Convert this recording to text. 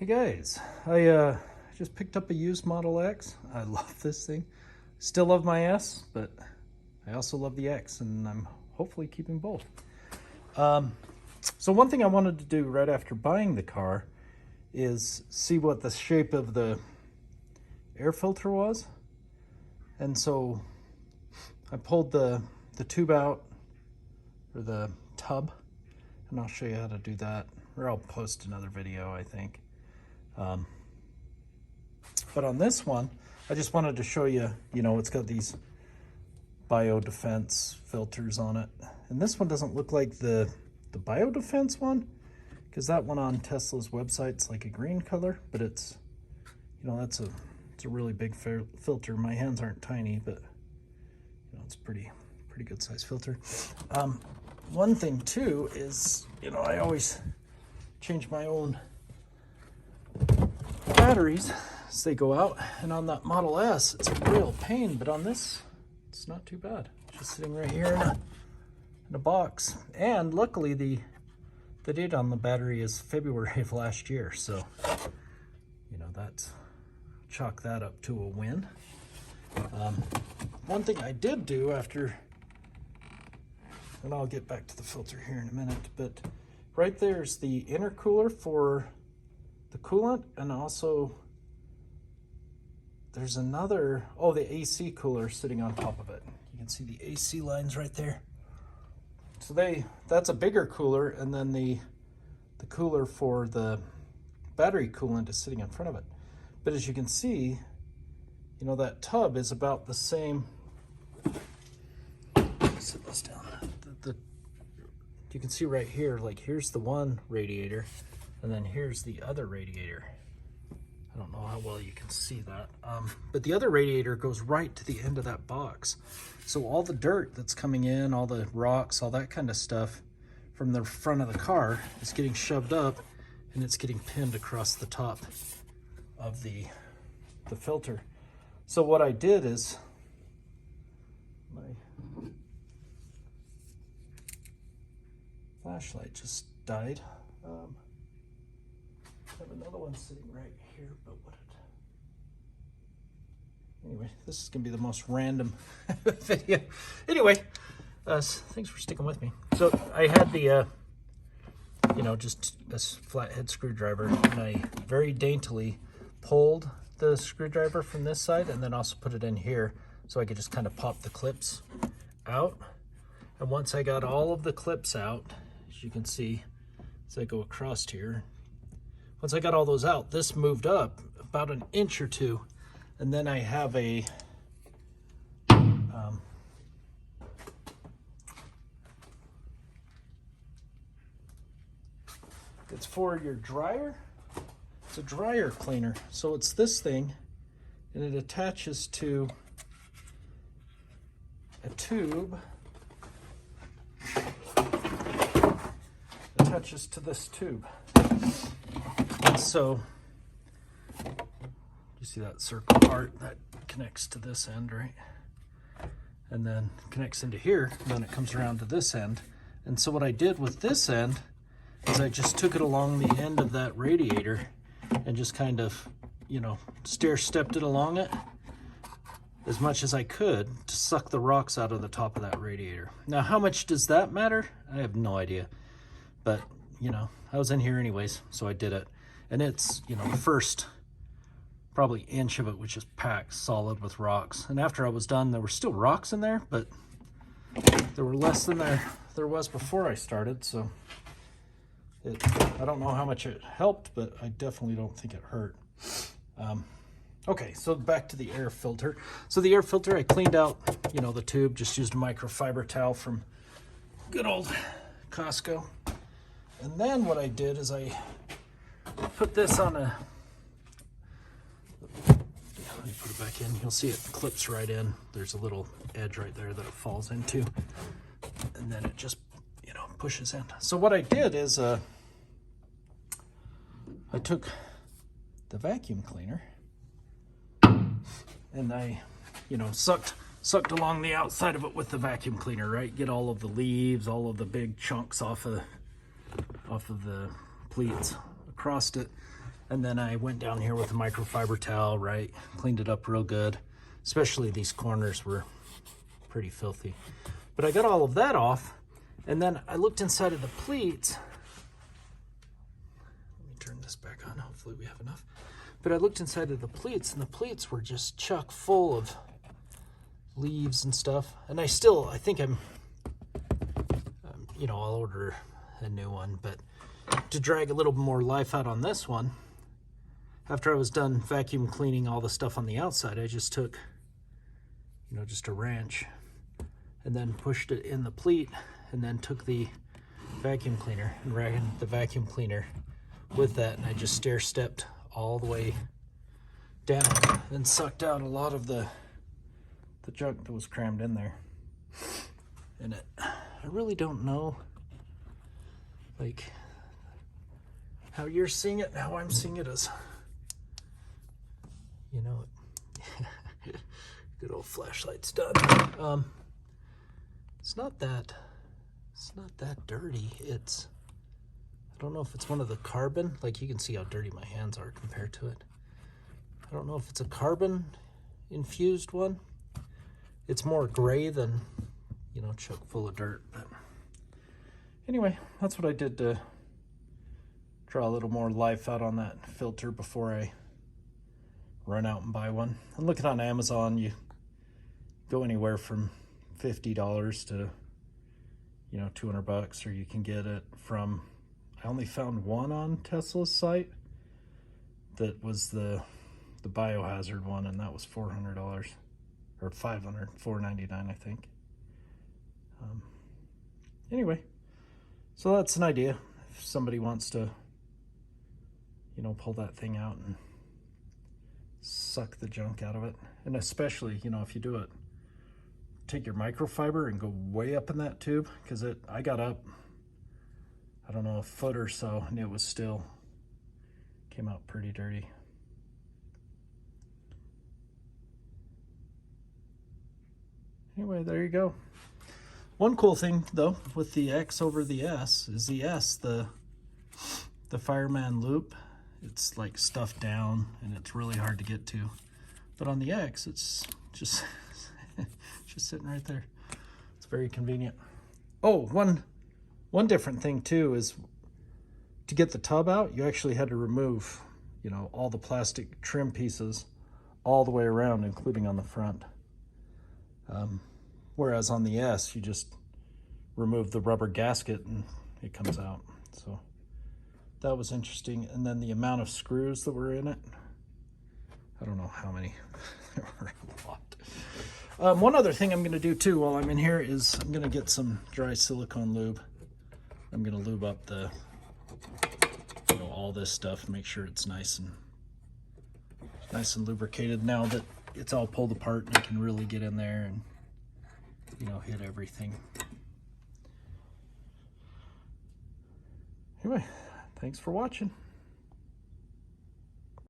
Hey guys, I just picked up a used Model X. I love this thing. Still love my S, but I also love the X, and I'm hopefully keeping both. So one thing I wanted to do right after buying the car is see what the shape of the air filter was. And so I pulled the tube out, or the tub, and I'll show you how to do that, or I'll post another video, I think. But on this one, I just wanted to show you, it's got these biodefense filters on it. And this one doesn't look like the biodefense one, because that one on Tesla's website's like a green color, but it's, it's a really big filter. My hands aren't tiny, but it's pretty good size filter. One thing too is, I always change my own batteries as they go out, and on that Model S it's a real pain, but on this it's not too bad. It's just sitting right here in a box, and luckily the date on the battery is February of last year, so that's, chalk that up to a win. One thing I did do after, and I'll get back to the filter here in a minute, but right there's the intercooler for the coolant, and also there's another, the AC cooler sitting on top of it. You can see the AC lines right there. So that's a bigger cooler, and then the cooler for the battery coolant is sitting in front of it. But as you can see, that tub is about the same. Sit this down. You can see right here, like here's the one radiator, and then here's the other radiator. I don't know how well you can see that, but the other radiator goes right to the end of that box. So all the dirt that's coming in, all the rocks, all that kind of stuff from the front of the car is getting shoved up, and it's getting pinned across the top of the filter. So what I did is, my flashlight just died. I have another one sitting right here, but anyway, this is gonna be the most random video. Anyway, thanks for sticking with me. So I had the, just a flathead screwdriver, and I very daintily pulled the screwdriver from this side and then also put it in here so I could just kind of pop the clips out. And once I got all of the clips out, as you can see, as I go across here, once I got all those out, this moved up about an inch or two, and then I have a it's for your dryer. It's a dryer cleaner. So it's this thing, and it attaches to a tube. Attaches to this tube. And so you see that circle part that connects to this end, right? And then connects into here, and then it comes around to this end. And so what I did with this end is I just took it along the end of that radiator and just kind of, stair-stepped it along it as much as I could to suck the rocks out of the top of that radiator. Now, how much does that matter? I have no idea. But, I was in here anyways, so I did it. And it's, the first probably inch of it was just packed solid with rocks. And after I was done, there were still rocks in there, but there were less than there was before I started, so I don't know how much it helped, but I definitely don't think it hurt. Okay, so back to the air filter. So the air filter, I cleaned out, the tube, just used a microfiber towel from good old Costco. And then what I did is I put this on let me put it back in. You'll see it clips right in. There's a little edge right there that it falls into. And then it just, pushes in. So what I did is I took the vacuum cleaner and I, sucked along the outside of it with the vacuum cleaner, right? Get all of the leaves, all of the big chunks off of the pleats across it. And then I went down here with a microfiber towel, right? Cleaned it up real good. Especially these corners were pretty filthy. But I got all of that off, and then I looked inside of the pleats. Let me turn this back on, hopefully we have enough. But I looked inside of the pleats, and the pleats were just chock full of leaves and stuff. And I think I'm, you know, I'll order a new one, but to drag a little more life out on this one, after I was done vacuum cleaning all the stuff on the outside, I just took, you know, just a wrench and then pushed it in the pleat, and then took the vacuum cleaner and ran the vacuum cleaner with that, and I just stair stepped all the way down and sucked out a lot of the junk that was crammed in there. And I really don't know, like, how you're seeing it and how I'm seeing it is, you know, good old flashlight's done. It's not that dirty. It's, I don't know if it's one of the carbon, like you can see how dirty my hands are compared to it. I don't know if it's a carbon infused one. It's more gray than, you know, chock full of dirt. But anyway, that's what I did to draw a little more life out on that filter before I run out and buy one. I'm looking on Amazon, you go anywhere from $50 to, you know, $200, or you can get it from, I only found one on Tesla's site that was the biohazard one, and that was $400 or $499, I think. Anyway, so that's an idea if somebody wants to, you know, pull that thing out and suck the junk out of it. And especially, you know, if you do it, take your microfiber and go way up in that tube, because I got up, I don't know, a foot or so, and it was still, came out pretty dirty. Anyway, there you go. One cool thing though with the X over the S is the S, the fireman loop, it's like stuffed down and it's really hard to get to. But on the X, it's just just sitting right there. It's very convenient. Oh, one different thing too is to get the tub out, you actually had to remove, you know, all the plastic trim pieces all the way around, including on the front. Whereas on the S, you just remove the rubber gasket and it comes out. So that was interesting. And then the amount of screws that were in it, I don't know how many. There were a lot. One other thing I'm going to do too while I'm in here is I'm going to get some dry silicone lube. I'm going to lube up the, you know, all this stuff, make sure it's nice and lubricated now that it's all pulled apart, and I can really get in there and, you know, hit everything. Anyway, thanks for watching.